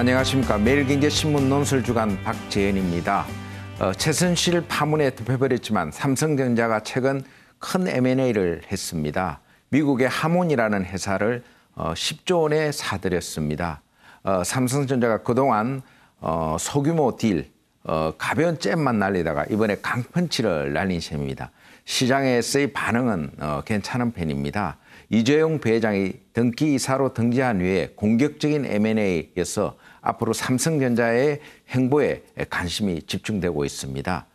안녕하십니까. 매일경제신문 논설주간 박재현입니다. 최순실 파문에 덮여버렸지만 삼성전자가 최근 큰 M&A를 했습니다. 미국의 하몬이라는 회사를 10조 원에 사들였습니다. 삼성전자가 그동안 소규모 딜, 가벼운 잼만 날리다가 이번에 강펀치를 날린 셈입니다. 시장에서의 반응은 괜찮은 편입니다. 이재용 부회장이 등기이사로 등재한 후에 공격적인 M&A여서 앞으로 삼성전자의 행보에 관심이 집중되고 있습니다.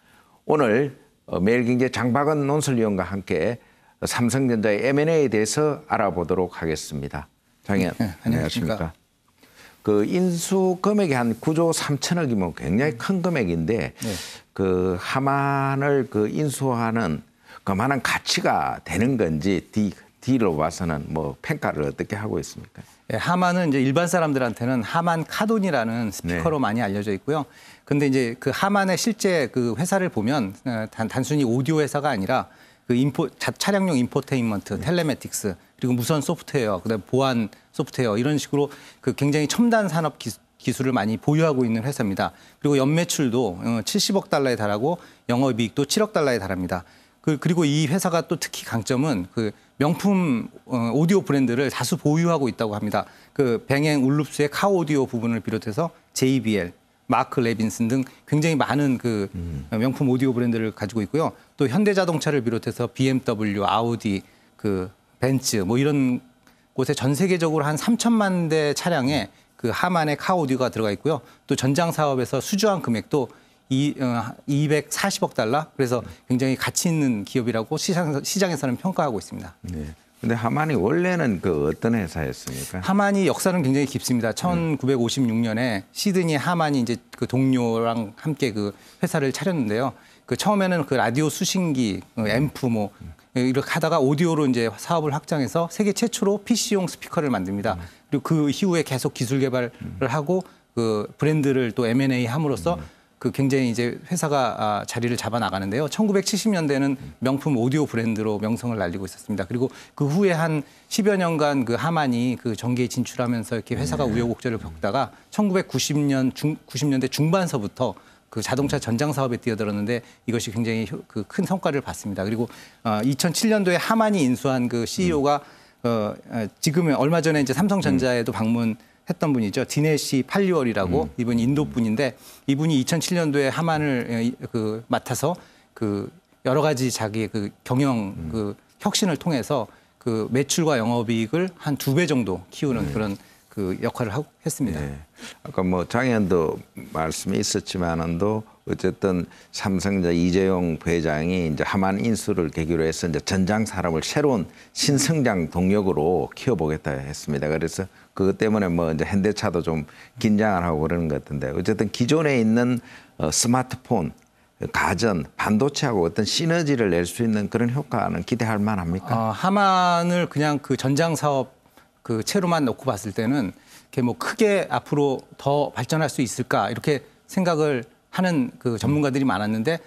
오늘 매일경제 장박은 논설위원과 함께 삼성전자의 M&A에 대해서 알아보도록 하겠습니다. 장의원, 안녕하십니까. 그 인수 금액이 한 9조 3천억이면 굉장히 큰 금액인데 그 하만을 그 인수하는 그만한 가치가 되는 건지 D로 봐서는 뭐 평가를 어떻게 하고 있습니까? 네, 하만은 이제 일반 사람들한테는 하만 카돈이라는 스피커로 많이 알려져 있고요. 근데 이제 그 하만의 실제 그 회사를 보면 단순히 오디오 회사가 아니라 그 차량용 인포테인먼트, 텔레매틱스, 그리고 무선 소프트웨어, 그다음에 보안 소프트웨어 이런 식으로 그 굉장히 첨단 산업 기술을 많이 보유하고 있는 회사입니다. 그리고 연매출도 70억 달러에 달하고 영업이익도 7억 달러에 달합니다. 그리고 이 회사가 또 특히 강점은 그 명품 오디오 브랜드를 다수 보유하고 있다고 합니다. 그 뱅앤 울룹스의 카오디오 부분을 비롯해서 JBL, 마크 레빈슨 등 굉장히 많은 그 명품 오디오 브랜드를 가지고 있고요. 또 현대자동차를 비롯해서 BMW, 아우디, 그 벤츠 뭐 이런 곳에 전 세계적으로 한 3천만 대 차량에 그 하만의 카오디오가 들어가 있고요. 또 전장 사업에서 수주한 금액도 240억 달러. 그래서 굉장히 가치 있는 기업이라고 시장에서는 평가하고 있습니다. 네. 근데 하만이 원래는 그 어떤 회사였습니까? 하만이 역사는 굉장히 깊습니다. 1956년에 시드니 하만이 이제 그 동료랑 함께 그 회사를 차렸는데요. 그 처음에는 그 라디오 수신기, 앰프 뭐 이렇게 하다가 오디오로 이제 사업을 확장해서 세계 최초로 PC용 스피커를 만듭니다. 그리고 그 이후에 계속 기술 개발을 하고 그 브랜드를 또 M&A 함으로써 그 굉장히 이제 회사가 자리를 잡아 나가는데요. 1970년대는 명품 오디오 브랜드로 명성을 날리고 있었습니다. 그리고 그 후에 한 10여 년간 그 하만이 그 전기에 진출하면서 이렇게 회사가 우여곡절을 겪다가 90년대 중반서부터 그 자동차 전장 사업에 뛰어들었는데 이것이 굉장히 그 큰 성과를 봤습니다. 그리고 2007년도에 하만이 인수한 그 CEO가 지금은 얼마 전에 이제 삼성전자에도 방문했던 분이죠. 디네시 팔리월이라고 이분이 인도 분인데 이분이 2007년도에 하만을 그 맡아서 그 여러 가지 자기의 그 경영 그 혁신을 통해서 그 매출과 영업이익을 한 2배 정도 키우는 그런 그 역할을 했습니다. 네. 아까 뭐 장의원도 말씀이 있었지만은도 어쨌든 삼성전자 이재용 부회장이 이제 하만 인수를 계기로 해서 이제 전장 산업을 새로운 신성장 동력으로 키워보겠다 했습니다. 그래서 그것 때문에 뭐 이제 현대차도 좀 긴장을 하고 그러는 것 같은데 어쨌든 기존에 있는 스마트폰, 가전, 반도체하고 어떤 시너지를 낼 수 있는 그런 효과는 기대할 만합니까? 하만을 그냥 그 전장 사업 그 채로만 놓고 봤을 때는 이렇게 뭐 크게 앞으로 더 발전할 수 있을까 이렇게 생각을 하는 그 전문가들이 많았는데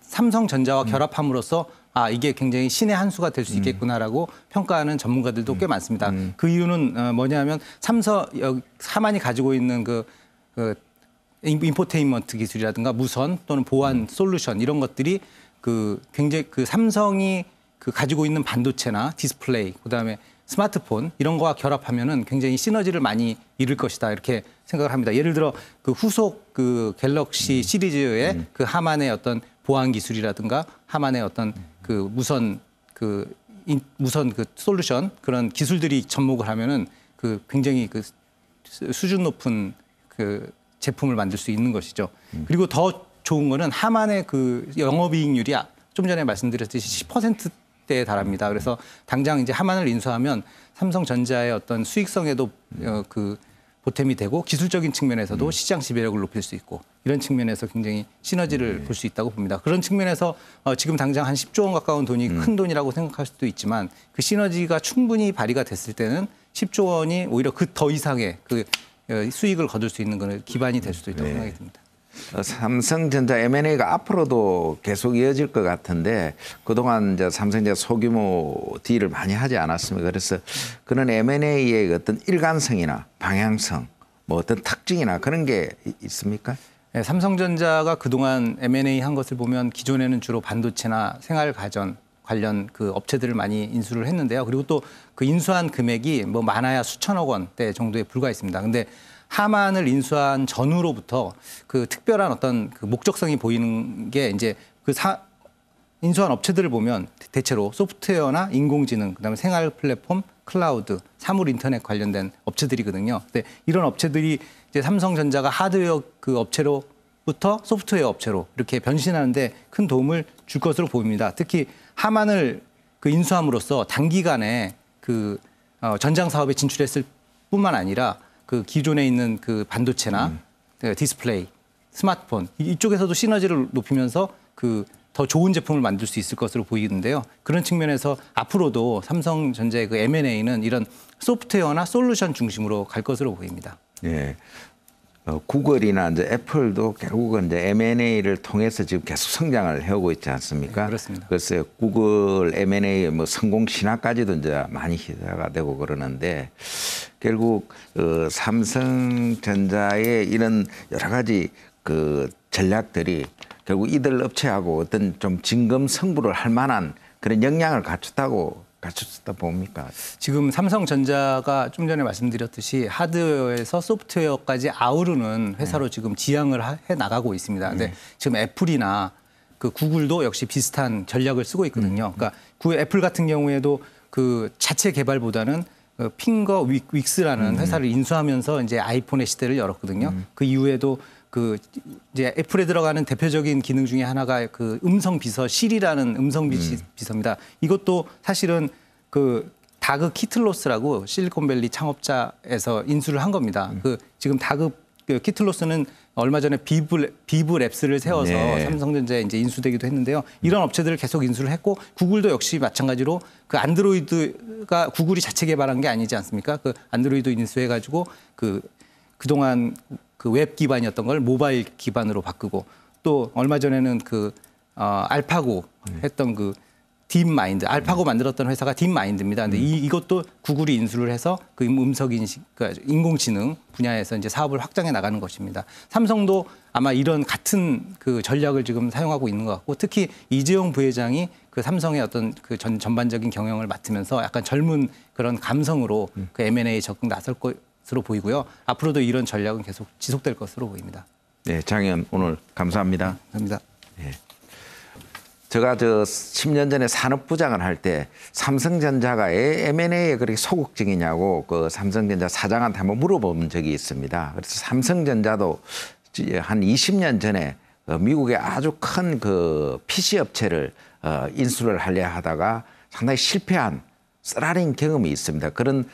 삼성전자와 결합함으로써 이게 굉장히 신의 한 수가 될 수 있겠구나라고 평가하는 전문가들도 꽤 많습니다. 그 이유는 뭐냐면 하만이 가지고 있는 그 인포테인먼트 기술이라든가 무선 또는 보안 솔루션 이런 것들이 그 굉장히 그 삼성이 그 가지고 있는 반도체나 디스플레이 그다음에 스마트폰 이런 거와 결합하면은 굉장히 시너지를 많이 이룰 것이다 이렇게 생각을 합니다. 예를 들어 그 후속 그 갤럭시 시리즈의 그 하만의 어떤 보안 기술이라든가 하만의 어떤 그 무선 그 솔루션 그런 기술들이 접목을 하면은 그 굉장히 그 수준 높은 그 제품을 만들 수 있는 것이죠. 그리고 더 좋은 거는 하만의 그 영업이익률이 좀 전에 말씀드렸듯이 10%대에 달합니다. 그래서 당장 이제 하만을 인수하면 삼성전자의 어떤 수익성에도 그 보탬이 되고 기술적인 측면에서도 시장 지배력을 높일 수 있고 이런 측면에서 굉장히 시너지를 볼 수 있다고 봅니다. 그런 측면에서 지금 당장 한 10조 원 가까운 돈이 큰 돈이라고 생각할 수도 있지만 그 시너지가 충분히 발휘가 됐을 때는 10조 원이 오히려 그 더 이상의 그 수익을 거둘 수 있는 그런 기반이 될 수도 있다고 생각이 듭니다. 삼성전자 M&A가 앞으로도 계속 이어질 것 같은데 그동안 이제 삼성전자 소규모 딜을 많이 하지 않았습니까? 그래서 그런 M&A의 어떤 일관성이나 방향성 뭐 어떤 특징이나 그런 게 있습니까? 네, 삼성전자가 그동안 M&A 한 것을 보면 기존에는 주로 반도체나 생활가전 관련 그 업체들을 많이 인수를 했는데요. 그리고 또 그 인수한 금액이 뭐 많아야 수천억 원대 정도에 불과했습니다. 근데 하만을 인수한 전후로부터 그 특별한 어떤 그 목적성이 보이는 게 이제 그 인수한 업체들을 보면 대체로 소프트웨어나 인공지능, 그다음에 생활 플랫폼, 클라우드, 사물 인터넷 관련된 업체들이거든요. 근데 이런 업체들이 이제 삼성전자가 하드웨어 그 업체로부터 소프트웨어 업체로 이렇게 변신하는데 큰 도움을 줄 것으로 보입니다. 특히 하만을 그 인수함으로써 단기간에 그 전장 사업에 진출했을 뿐만 아니라 그 기존에 있는 그 반도체나 그 디스플레이, 스마트폰 이쪽에서도 시너지를 높이면서 그 더 좋은 제품을 만들 수 있을 것으로 보이는데요. 그런 측면에서 앞으로도 삼성전자의 그 M&A는 이런 소프트웨어나 솔루션 중심으로 갈 것으로 보입니다. 예. 구글이나 이제 애플도 결국은 이제 M&A를 통해서 지금 계속 성장을 해오고 있지 않습니까? 네, 그렇습니다. 그래서 구글 M&A 뭐 성공 신화까지도 이제 많이 기대가 되고 그러는데 결국 삼성전자의 이런 여러 가지 그 전략들이 결국 이들 업체하고 어떤 좀 진검승부를 할 만한 그런 역량을 갖췄다 봅니까? 지금 삼성전자가 좀 전에 말씀드렸듯이 하드웨어에서 소프트웨어까지 아우르는 회사로 지금 지향을 해 나가고 있습니다. 근데 지금 애플이나 그 구글도 역시 비슷한 전략을 쓰고 있거든요. 그러니까 애플 같은 경우에도 그 자체 개발보다는 핑거 윅스라는 회사를 인수하면서 이제 아이폰의 시대를 열었거든요. 그 이후에도 그 이제 애플에 들어가는 대표적인 기능 중에 하나가 그 음성 비서 실이라는 음성 비서입니다. 이것도 사실은 그 다그 키틀로스라고 실리콘밸리 창업자에서 인수를 한 겁니다. 그 지금 다그 키틀로스는 얼마 전에 비브 랩스를 세워서 네. 삼성전자에 이제 인수되기도 했는데요. 이런 업체들을 계속 인수를 했고 구글도 역시 마찬가지로 그 안드로이드가 구글이 자체 개발한 게 아니지 않습니까? 그 안드로이드 인수해가지고 그동안 그 웹 기반이었던 걸 모바일 기반으로 바꾸고 또 얼마 전에는 그 알파고 했던 그 딥마인드, 알파고 만들었던 회사가 딥마인드입니다. 근데 이것도 구글이 인수를 해서 그 음성인식, 그러니까 인공지능 분야에서 이제 사업을 확장해 나가는 것입니다. 삼성도 아마 이런 같은 그 전략을 지금 사용하고 있는 것 같고 특히 이재용 부회장이 그 삼성의 어떤 그 전반적인 경영을 맡으면서 약간 젊은 그런 감성으로 그 M&A 적극 나설 것으로 보이고요. 앞으로도 이런 전략은 계속 지속될 것으로 보입니다. 네, 장 의원 오늘 감사합니다. 감사합니다. 예. 제가 10년 전에 산업부장을 할 때 삼성전자가 M&A에 그렇게 소극적이냐고 그 삼성전자 사장한테 한번 물어본 적이 있습니다. 그래서 삼성전자도 한 20년 전에 미국의 아주 큰 그 PC 업체를 인수를 하려 하다가 상당히 실패한 쓰라린 경험이 있습니다. 그런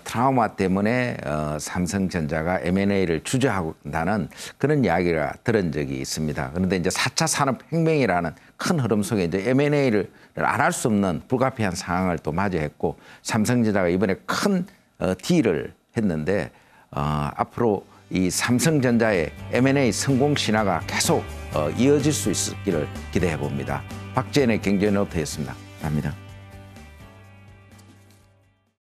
트라우마 때문에 삼성전자가 M&A를 주저한다는 그런 이야기를 들은 적이 있습니다. 그런데 이제 4차 산업혁명이라는 큰 흐름 속에 이제 M&A를 안 할 수 없는 불가피한 상황을 또 맞이했고 삼성전자가 이번에 큰 딜을 했는데 앞으로 이 삼성전자의 M&A 성공 신화가 계속 이어질 수 있기를 기대해 봅니다. 박지현의 경제노트였습니다. 감사합니다.